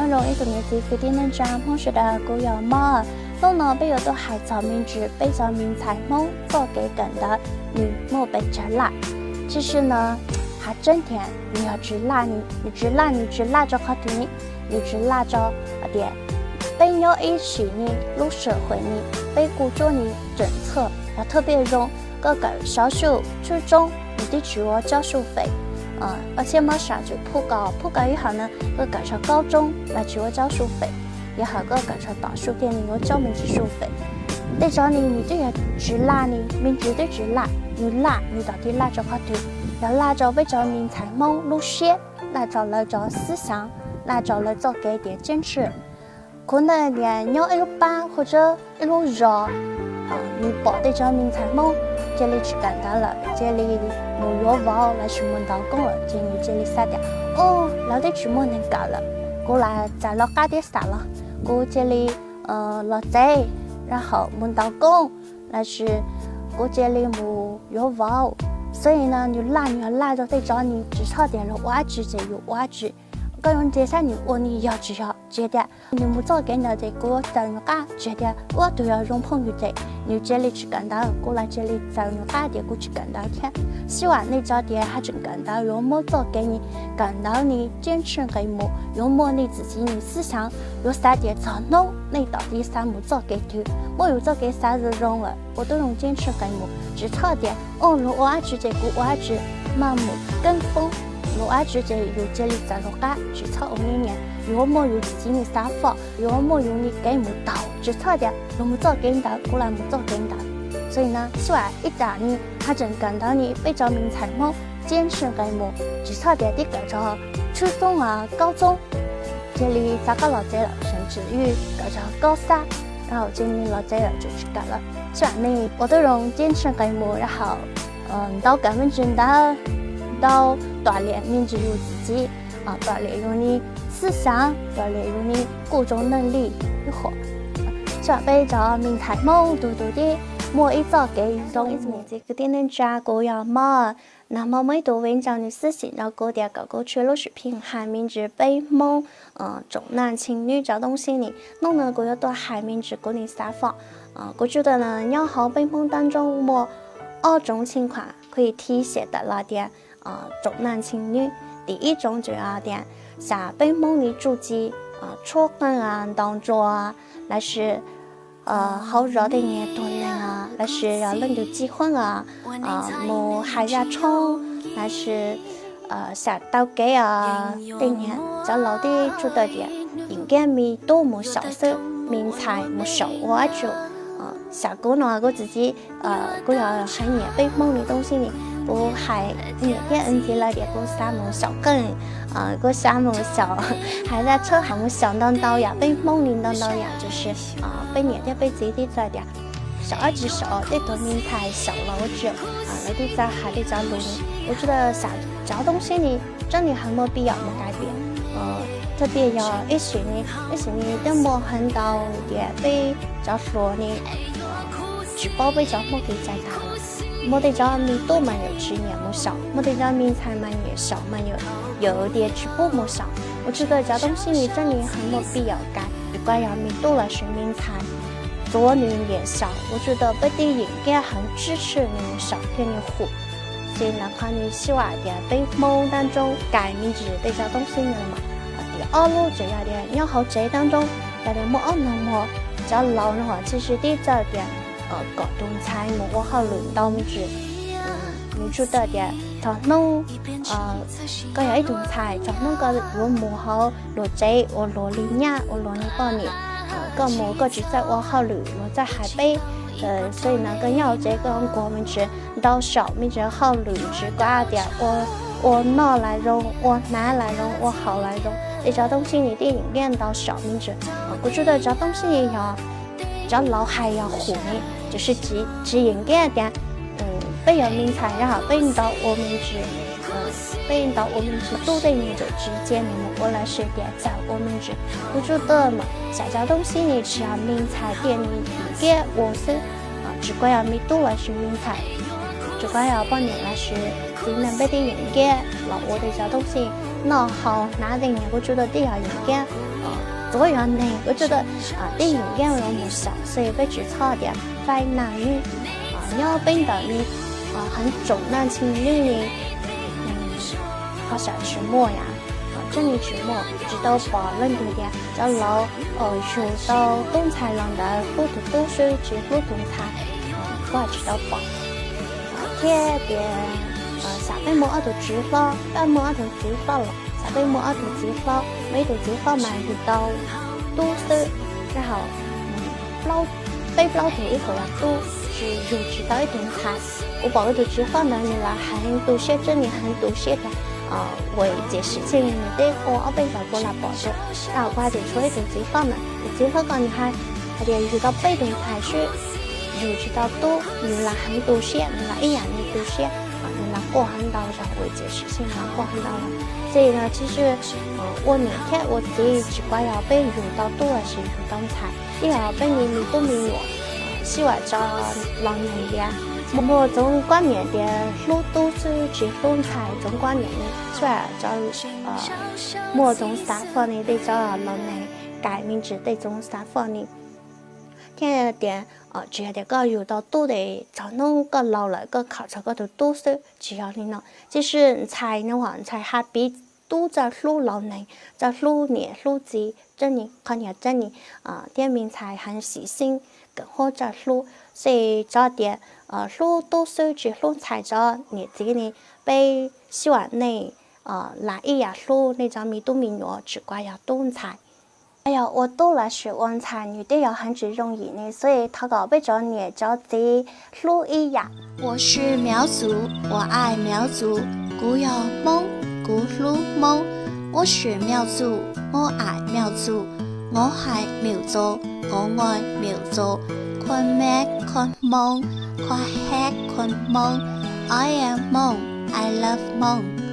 常容易的年纪非定能长碰时的古有么，弄呢被有的海草名字被着名才梦做给等的女莫被折辣。其实呢，还真甜，你要只辣你只辣着好听，你只辣着点。被有一起呢，入社会呢，被雇主呢政策要特别容各个小学、初中你得去我交学费，而且马上就普高以后呢，各个上高中来去我交学费，也好各个上大学店里我交名字学费。那找你都要只辣你，名字都只辣，你到底辣着好听，要辣着被着名才梦入学，辣着思想，辣着了做给点坚持。可能连有一路班或者一路热，你报的叫名才梦，这里去干到了，这里没有娃来去门到工了，这里撒掉，老得去门能搞了，过来在老家的啥了，过这里老在，然后门到工，来是过这里没有娃，所以呢，你要拉着得找你至少点了挖掘就有挖掘。个用这些年你要只要觉得你没做给到这个在你家觉得我都要用朋友在你这里去干到过来这里在你家的过去干到天，希望你找点还真干到用没做给你干到你坚持给么用么你自己你思想有啥点操弄你到底啥没做给他没有做给啥子用了我都用坚持给么只差点我爱去这个我爱去盲目跟风。我爱直接有这里在落家，只操5年，有么有自己的想法，有么有你给不到，只操点，我们做给到，过来没做给到。所以呢，希望一打你，他真感到你被着名才么，坚持给么，只操点的改着初中高中，这里咋个老在了，甚至于改着高3，然后这里老在了就去改了。希望你我都用坚持给么，然后到根本真的。到锻炼你只有自己锻炼有你思想，锻炼有你各种能力如何这被着名才梦多的每一早给用这个点能加过要么那么每多文章的事情然后各点各全都是平衡名字被梦重男轻女这东西呢弄呢个要多海名字个人撒法我觉得呢要好被梦当中么2种情况可以体现的那点重男轻女，第一种就要点像被梦里主机初婚当中那是好热的年多人那是要轮到结婚没孩子冲那是像到给的年在老的做的点应该没多么小色名才没小我就小姑呢我自己我要很年被梦里东西呢我还年天恩来点个啥么小更个啥么小还在车还没想到呀被梦里到呀就是被年天被自己在点小2只手对多名才小老者来对在还得找努力我觉得小找东西呢真的很没必要没改变特别要一些呢都没很到点被找说呢举报被找没给在他了没得着米多蛮有去年没少没得着名才蛮也少蛮有点直播没少我觉得这东西你真的很没必要改如果要米多了是名才做女也少我觉得不定应该很支持你少给你火所以哪怕你希望点被梦当中改名字对这东西呢嘛第2路就要点要好这当中要点没那么较老的话其实第一点搞动菜我好轮到名字你觉得点找弄个有一种菜找弄个我摸好罗贼我罗里呀我罗尼包你个摸个只在我好旅我在海北所以呢跟要这个国名字到小名字好旅只挂点我拿来用我拿来用我好来用这找东西你得应该到小名字我觉得找东西也要找老还要火呢就是只应该点被有名才然后被到我名字被到我名字都得你就直接你们过来是点在我名字我觉得嘛小家东西你只要名才点你应该我是只管要没多了是名才只管要帮你来是只能被的应该老我的小东西那好拿的你我觉得都要应该这样呢，我觉得电影院了么小，所以被指差点非男女尿病的你很重男轻女的，好想吃馍呀，这里吃馍直到把人对的，叫老学到东菜人的路途都是指路东菜，我也知道饱，天边下辈馍都知道，半馍都知道了。被摸到脂肪，每到脂肪嘛遇到都是，然后被老头一口呀都是有知道一顿菜，我把我的脂肪呢，你来很多些这里很多些的为这事情你得我被找过来保住，然后我还得出一顿脂肪呢，脂肪讲你还得遇到被动菜是有知道多，你来很多些，你来一样的多些。你来过很到上为这事情来过很到了，所以呢，其实我每天我自己只管要被用到多的是用到菜，第二被你都没有，希望找老人的，我中观念的路都是只用菜中观念的，虽然找我中三方的得找老人改名字得中三方的。天点只要这个有到多的，找弄个老了个考察个都多是只要你呢，就是菜的话，菜还比多在路老人，在路年路子，这里看见这里店名菜很细心，更好在路，所以这点路都是只路菜着你自己呢，被希望你来一呀路那张米都米诺只管要动菜。哎呀，我都来学文采，女的要很只容易呢，所以他搞被着你着急录一呀。我是苗族，我爱苗族，古有梦，古鲁梦。我是苗族，我爱苗族，我係苗族，我愛苗族。困咩困夢，困吃困夢。I am 夢 ，I love 夢。